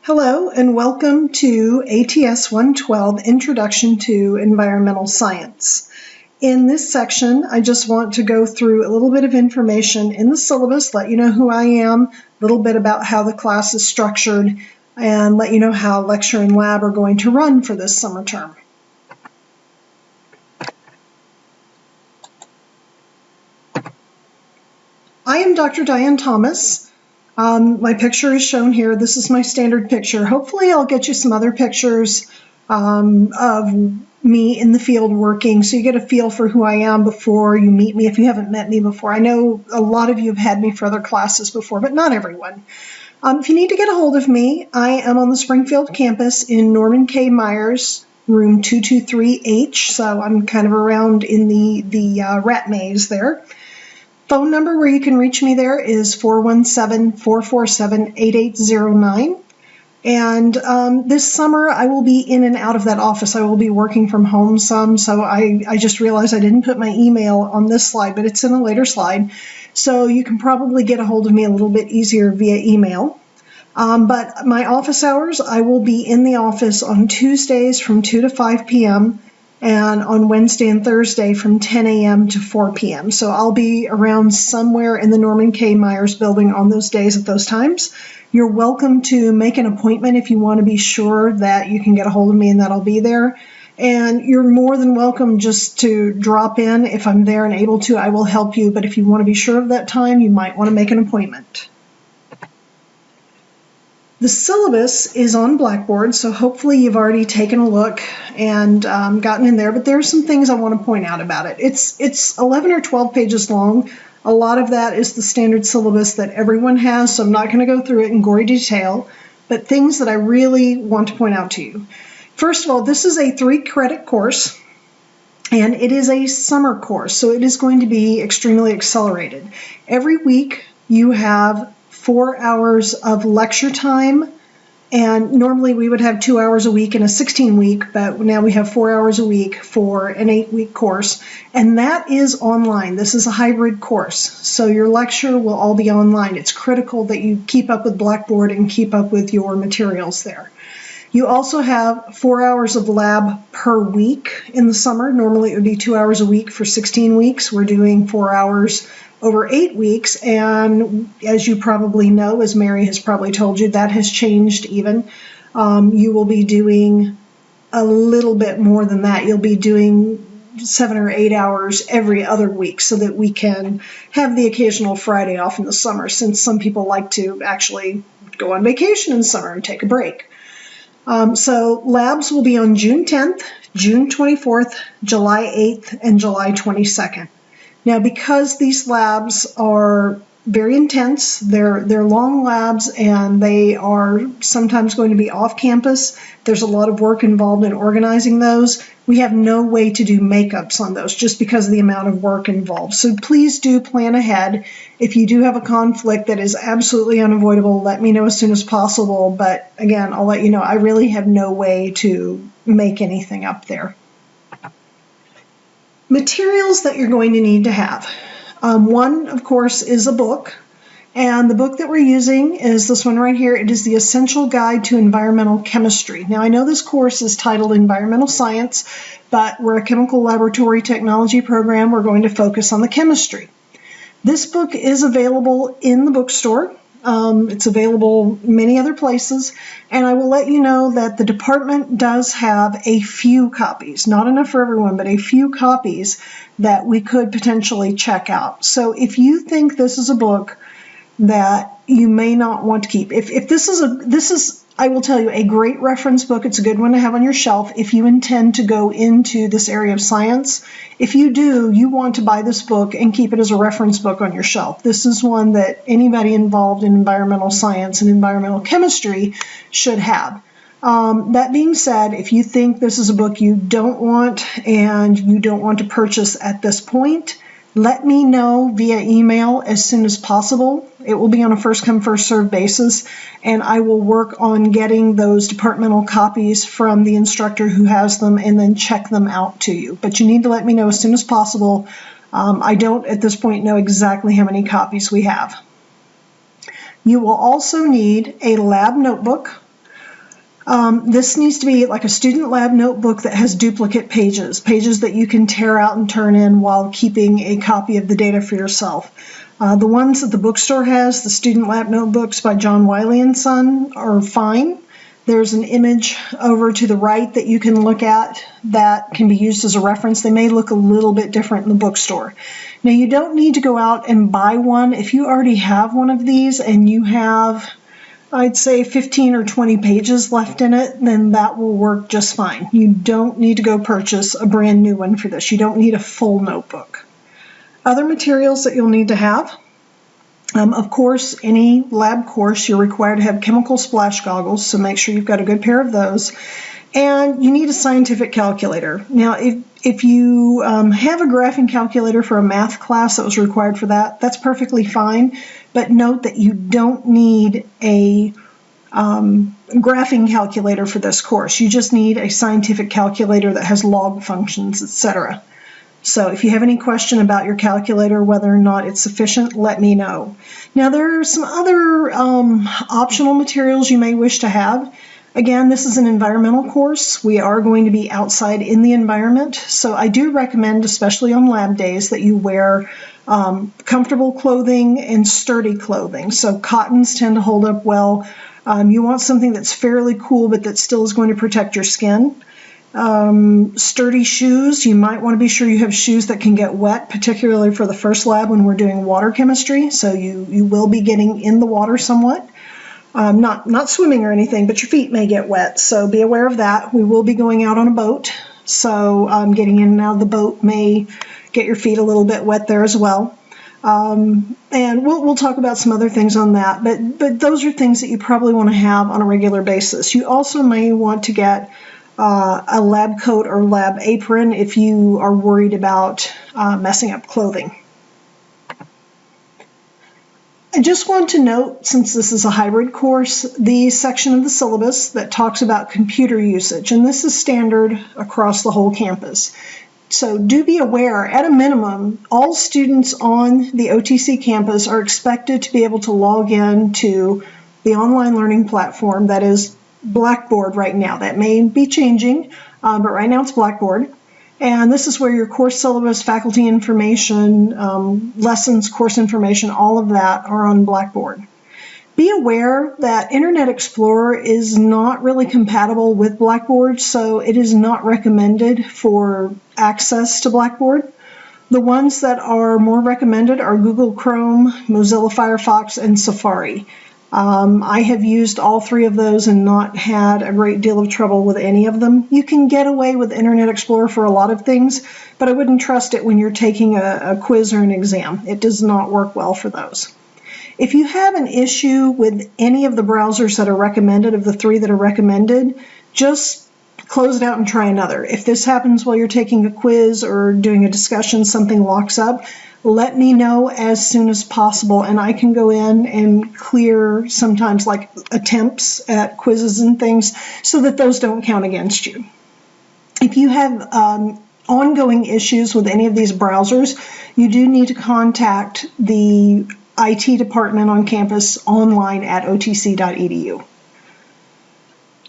Hello and welcome to ATS 112, Introduction to Environmental Science. In this section, I just want to go through a little bit of information in the syllabus, let you know who I am, a little bit about how the class is structured, and let you know how lecture and lab are going to run for this summer term. I am Dr. Diane Thomas. My picture is shown here. This is my standard picture. Hopefully I'll get you some other pictures of me in the field working so you get a feel for who I am before you meet me if you haven't met me before. I know a lot of you have had me for other classes before, but not everyone. If you need to get a hold of me, I am on the Springfield campus in Norman K. Myers, room 223H, so I'm kind of around in the rat maze there. Phone number where you can reach me there is 417-447-8809. And this summer I will be in and out of that office. I will be working from home some, so I just realized I didn't put my email on this slide, but it's in a later slide. So you can probably get a hold of me a little bit easier via email. But my office hours, I will be in the office on Tuesdays from 2 to 5 p.m. and on Wednesday and Thursday from 10 a.m. to 4 p.m. So I'll be around somewhere in the Norman K. Myers building on those days at those times. You're welcome to make an appointment if you want to be sure that you can get a hold of me and that I'll be there. And you're more than welcome just to drop in. If I'm there and able to, I will help you. But if you want to be sure of that time, you might want to make an appointment. The syllabus is on Blackboard, so hopefully you've already taken a look and gotten in there, but there are some things I want to point out about it. It's 11 or 12 pages long. A lot of that is the standard syllabus that everyone has, so I'm not going to go through it in gory detail, but things that I really want to point out to you. First of all, this is a 3-credit course, and it is a summer course, so it is going to be extremely accelerated. Every week you have 4 hours of lecture time, and normally we would have 2 hours a week in a 16-week, but now we have 4 hours a week for an 8-week course, and that is online. This is a hybrid course, so your lecture will all be online. It's critical that you keep up with Blackboard and keep up with your materials there. You also have 4 hours of lab per week in the summer. Normally it would be 2 hours a week for 16 weeks. We're doing 4 hours over 8 weeks, and as you probably know, as Mary has probably told you, that has changed even. You will be doing a little bit more than that. You'll be doing 7 or 8 hours every other week so that we can have the occasional Friday off in the summer, since some people like to actually go on vacation in summer and take a break. So labs will be on June 10th, June 24th, July 8th, and July 22nd. Now, because these labs are very intense, they're long labs, and they are sometimes going to be off campus. There's a lot of work involved in organizing those. We have no way to do makeups on those just because of the amount of work involved. So please do plan ahead. If you do have a conflict that is absolutely unavoidable, let me know as soon as possible. But again, I'll let you know I really have no way to make anything up there. Materials that you're going to need to have. One, of course, is a book, and the book that we're using is this one right here. It is the Essential Guide to Environmental Chemistry. Now, I know this course is titled Environmental Science, but we're a chemical laboratory technology program. We're going to focus on the chemistry. This book is available in the bookstore. It's available many other places, and I will let you know that the department does have a few copies, not enough for everyone, but a few copies that we could potentially check out. So if you think this is a book that you may not want to keep, if this is I will tell you, a great reference book. It's a good one to have on your shelf if you intend to go into this area of science. If you do, you want to buy this book and keep it as a reference book on your shelf. This is one that anybody involved in environmental science and environmental chemistry should have. That being said, if you think this is a book you don't want and you don't want to purchase at this point, let me know via email as soon as possible. It will be on a first-come, first-served basis, and I will work on getting those departmental copies from the instructor who has them and then check them out to you. But you need to let me know as soon as possible. I don't, at this point, know exactly how many copies we have. You will also need a lab notebook. This needs to be like a student lab notebook that has duplicate pages, pages that you can tear out and turn in while keeping a copy of the data for yourself. The ones that the bookstore has, the student lab notebooks by John Wiley & Son, are fine. There's an image over to the right that you can look at that can be used as a reference. They may look a little bit different in the bookstore. Now, you don't need to go out and buy one. If you already have one of these and you have, I'd say, 15 or 20 pages left in it, then that will work just fine. You don't need to go purchase a brand new one for this. You don't need a full notebook. Other materials that you'll need to have, of course, any lab course, you're required to have chemical splash goggles, so make sure you've got a good pair of those. And you need a scientific calculator. Now, if you have a graphing calculator for a math class that was required for that, that's perfectly fine. But note that you don't need a graphing calculator for this course. You just need a scientific calculator that has log functions, etc. So if you have any question about your calculator, whether or not it's sufficient, let me know. Now, there are some other optional materials you may wish to have. Again, this is an environmental course. We are going to be outside in the environment, so I do recommend, especially on lab days, that you wear comfortable clothing and sturdy clothing. So cottons tend to hold up well. You want something that's fairly cool, but that still is going to protect your skin. Sturdy shoes. You might want to be sure you have shoes that can get wet, particularly for the first lab when we're doing water chemistry. So you will be getting in the water somewhat. Not swimming or anything, but your feet may get wet, so be aware of that. We will be going out on a boat, so getting in and out of the boat may get your feet a little bit wet there as well. And we'll talk about some other things on that, but those are things that you probably want to have on a regular basis. You also may want to get a lab coat or lab apron if you are worried about messing up clothing. I just want to note, since this is a hybrid course, the section of the syllabus that talks about computer usage, and this is standard across the whole campus. So do be aware, at a minimum, all students on the OTC campus are expected to be able to log in to the online learning platform that is Blackboard right now. That may be changing, but right now it's Blackboard. And this is where your course syllabus, faculty information, lessons, course information, all of that are on Blackboard. Be aware that Internet Explorer is not really compatible with Blackboard, so it is not recommended for access to Blackboard. The ones that are more recommended are Google Chrome, Mozilla Firefox, and Safari. I have used all three of those and not had a great deal of trouble with any of them. You can get away with Internet Explorer for a lot of things, but I wouldn't trust it when you're taking a quiz or an exam. It does not work well for those. If you have an issue with any of the browsers that are recommended, of the three that are recommended, just close it out and try another. If this happens while you're taking a quiz or doing a discussion, something locks up, let me know as soon as possible, and I can go in and clear sometimes like attempts at quizzes and things so that those don't count against you. If you have ongoing issues with any of these browsers, you do need to contact the IT department on campus online at otc.edu.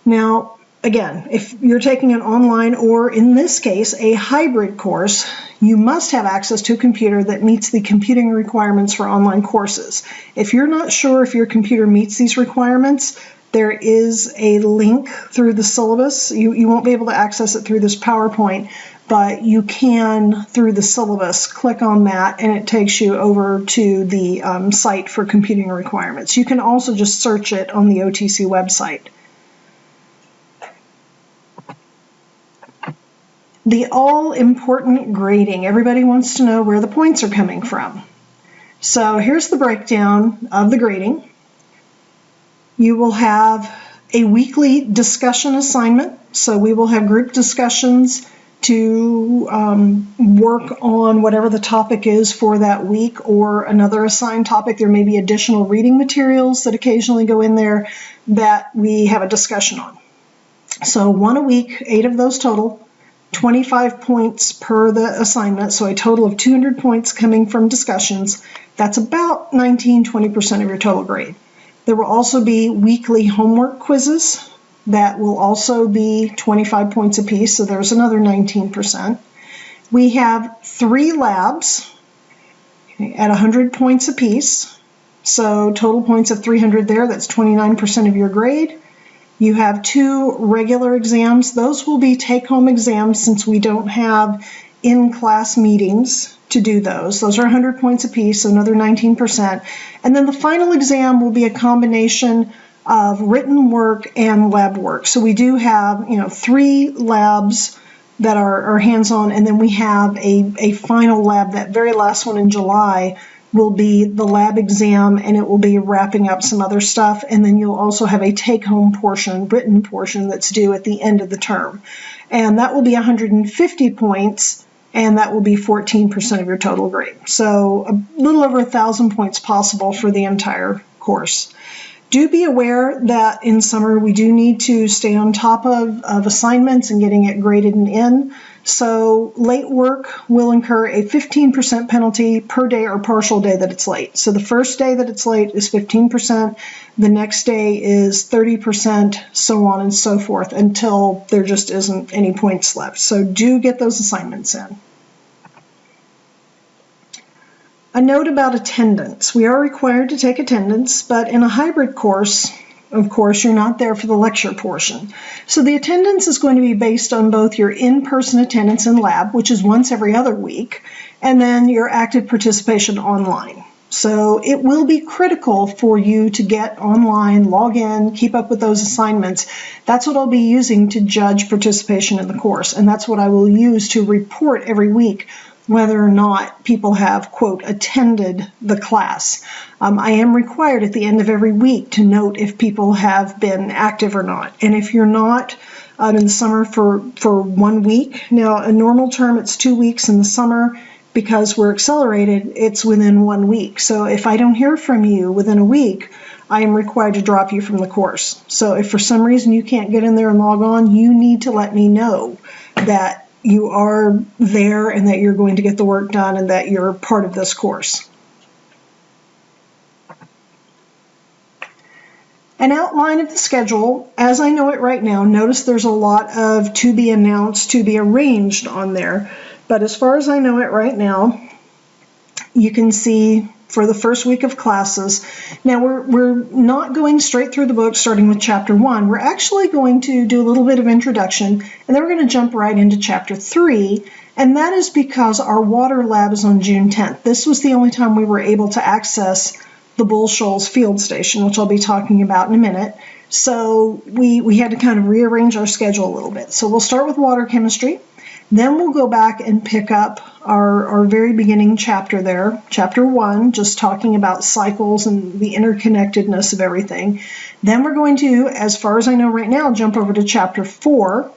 Now, again, if you're taking an online or, in this case, a hybrid course, you must have access to a computer that meets the computing requirements for online courses. If you're not sure if your computer meets these requirements, there is a link through the syllabus. You won't be able to access it through this PowerPoint, but you can, through the syllabus, click on that and it takes you over to the site for computing requirements. You can also just search it on the OTC website. The all-important grading. Everybody wants to know where the points are coming from. So here's the breakdown of the grading. You will have a weekly discussion assignment. So we will have group discussions to work on whatever the topic is for that week or another assigned topic. There may be additional reading materials that occasionally go in there that we have a discussion on. So 1 a week, 8 of those total. 25 points per the assignment, so a total of 200 points coming from discussions. That's about 19-20% of your total grade. There will also be weekly homework quizzes. that will also be 25 points apiece, so there's another 19%. We have 3 labs at 100 points apiece, so total points of 300 there, that's 29% of your grade. You have 2 regular exams. Those will be take-home exams since we don't have in-class meetings to do those. Those are 100 points apiece, so another 19%. And then the final exam will be a combination of written work and lab work. So we do have, 3 labs that are hands-on, and then we have a final lab. That very last one in July will be the lab exam, and it will be wrapping up some other stuff. And then you'll also have a take-home portion, written portion, that's due at the end of the term. And that will be 150 points, and that will be 14% of your total grade. So a little over 1,000 points possible for the entire course. Do be aware that in summer we do need to stay on top of assignments and getting it graded and in. So late work will incur a 15% penalty per day or partial day that it's late. So the first day that it's late is 15%, the next day is 30%, so on and so forth until there just isn't any points left. So do get those assignments in. A note about attendance. We are required to take attendance, but in a hybrid course, of course, you're not there for the lecture portion. So the attendance is going to be based on both your in-person attendance in lab, which is once every other week, and then your active participation online. So it will be critical for you to get online, log in, keep up with those assignments. That's what I'll be using to judge participation in the course, and that's what I will use to report every week whether or not people have, quote, attended the class. I am required at the end of every week to note if people have been active or not. And if you're not in the summer for 1 week, now a normal term it's 2 weeks in the summer, because we're accelerated, it's within 1 week. So if I don't hear from you within a week, I am required to drop you from the course. So if for some reason you can't get in there and log on, you need to let me know that you are there and that you're going to get the work done and that you're part of this course. An outline of the schedule, as I know it right now. Notice there's a lot of to be announced, to be arranged on there. But as far as I know it right now, you can see for the first week of classes. Now we're not going straight through the book starting with chapter 1. We're actually going to do a little bit of introduction, and then we're going to jump right into chapter 3, and that is because our water lab is on June 10th. This was the only time we were able to access the Bull Shoals field station, which I'll be talking about in a minute. So we had to kind of rearrange our schedule a little bit. So we'll start with water chemistry. Then we'll go back and pick up our very beginning chapter there, chapter 1, just talking about cycles and the interconnectedness of everything. Then we're going to, as far as I know right now, jump over to chapter 4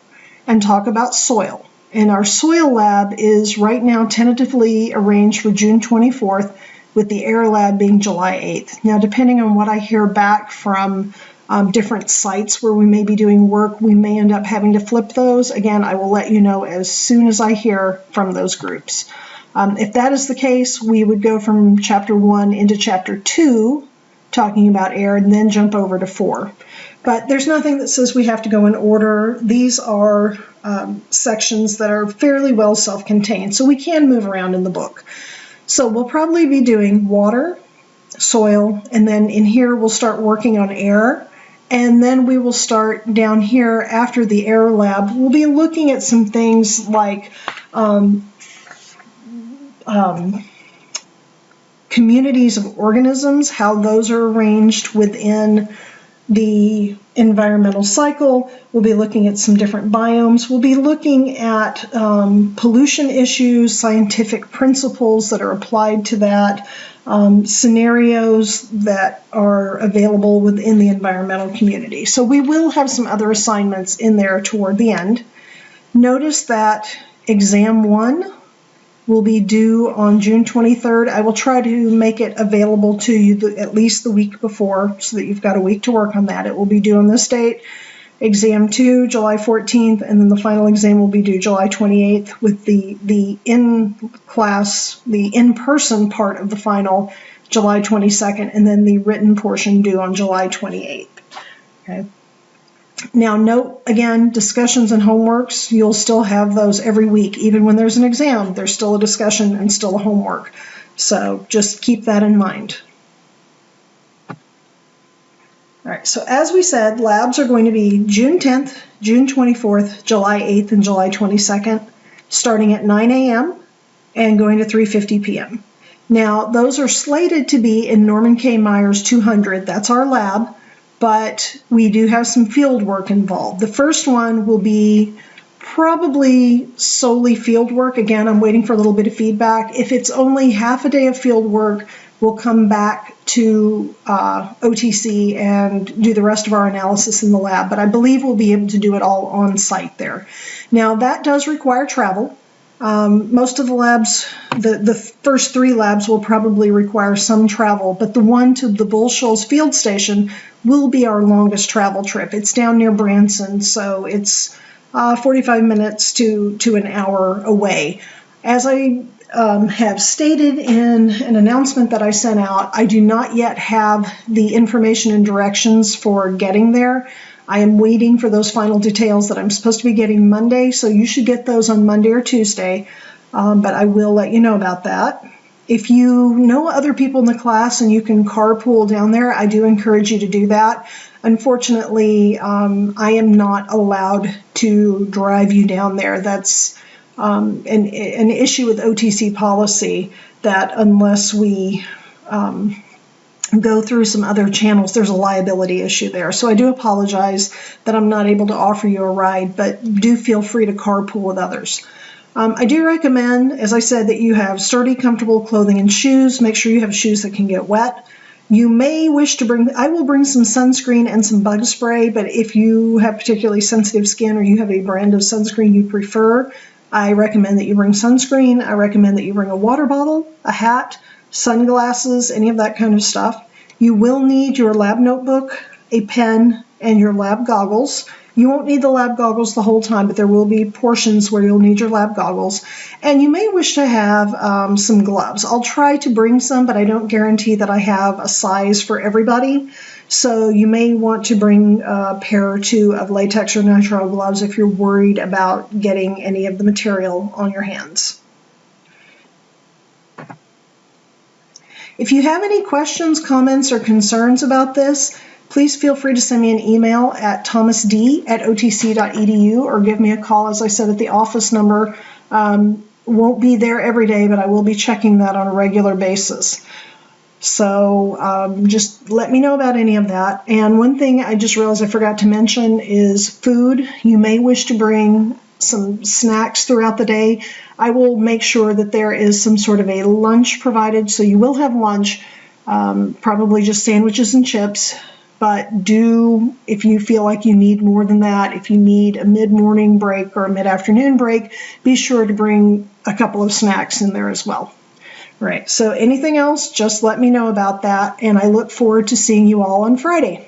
and talk about soil. And our soil lab is right now tentatively arranged for June 24th, with the air lab being July 8th. Now, depending on what I hear back from different sites where we may be doing work, we may end up having to flip those. Again, I will let you know as soon as I hear from those groups. If that is the case, we would go from chapter 1 into chapter 2, talking about air, and then jump over to 4. But there's nothing that says we have to go in order. These are sections that are fairly well self-contained, so we can move around in the book. So we'll probably be doing water, soil, and then in here we'll start working on air. And then we will start down here after the air lab. We'll be looking at some things like communities of organisms, how those are arranged within the environmental cycle. We'll be looking at some different biomes. We'll be looking at pollution issues, scientific principles that are applied to that, scenarios that are available within the environmental community. So we will have some other assignments in there toward the end. Notice that exam 1 will be due on June 23rd. I will try to make it available to you at least the week before so that you've got a week to work on that. It will be due on this date. Exam 2, July 14th, and then the final exam will be due July 28th with the in-class, the in-person part of the final July 22nd, and then the written portion due on July 28th. Okay. Now note, again, discussions and homeworks, you'll still have those every week. Even when there's an exam, there's still a discussion and still a homework. So just keep that in mind. All right, so as we said, labs are going to be June 10th, June 24th, July 8th, and July 22nd, starting at 9 a.m. and going to 3:50 p.m. Now, those are slated to be in Norman K. Myers 200. That's our lab, but we do have some field work involved. The first one will be probably solely field work. Again, I'm waiting for a little bit of feedback. If it's only half a day of field work, we'll come back to OTC and do the rest of our analysis in the lab, but I believe we'll be able to do it all on site there. Now, that does require travel. Most of the labs, the first 3 labs will probably require some travel, but the one to the Bull Shoals field station will be our longest travel trip. It's down near Branson, so it's 45 minutes to an hour away. As I have stated in an announcement that I sent out, I do not yet have the information and directions for getting there. I am waiting for those final details that I'm supposed to be getting Monday, so you should get those on Monday or Tuesday, but I will let you know about that. If you know other people in the class and you can carpool down there, I do encourage you to do that. Unfortunately, I am not allowed to drive you down there. That's an issue with OTC policy, that unless we go through some other channels, there's a liability issue there. So I do apologize that I'm not able to offer you a ride, but do feel free to carpool with others. I do recommend, as I said, that you have sturdy, comfortable clothing and shoes. Make sure you have shoes that can get wet. You may wish to bring, I will bring some sunscreen and some bug spray, but if you have particularly sensitive skin or you have a brand of sunscreen you prefer, I recommend that you bring sunscreen. I recommend that you bring a water bottle, a hat, sunglasses, any of that kind of stuff. You will need your lab notebook, a pen, and your lab goggles. You won't need the lab goggles the whole time, but there will be portions where you'll need your lab goggles. And you may wish to have some gloves. I'll try to bring some, but I don't guarantee that I have a size for everybody. So you may want to bring a pair or 2 of latex or nitrile gloves if you're worried about getting any of the material on your hands. If you have any questions, comments, or concerns about this, please feel free to send me an email at thomasd@otc.edu or give me a call. As I said, at the office number. Won't be there every day, but I will be checking that on a regular basis. So just let me know about any of that. And one thing I just realized I forgot to mention is food. You may wish to bring some snacks throughout the day. I will make sure that there is some sort of a lunch provided, so you will have lunch, probably just sandwiches and chips. But do, if you feel like you need more than that, if you need a mid-morning break or a mid-afternoon break, be sure to bring a couple of snacks in there as well. All right, so anything else, just let me know about that, and I look forward to seeing you all on Friday.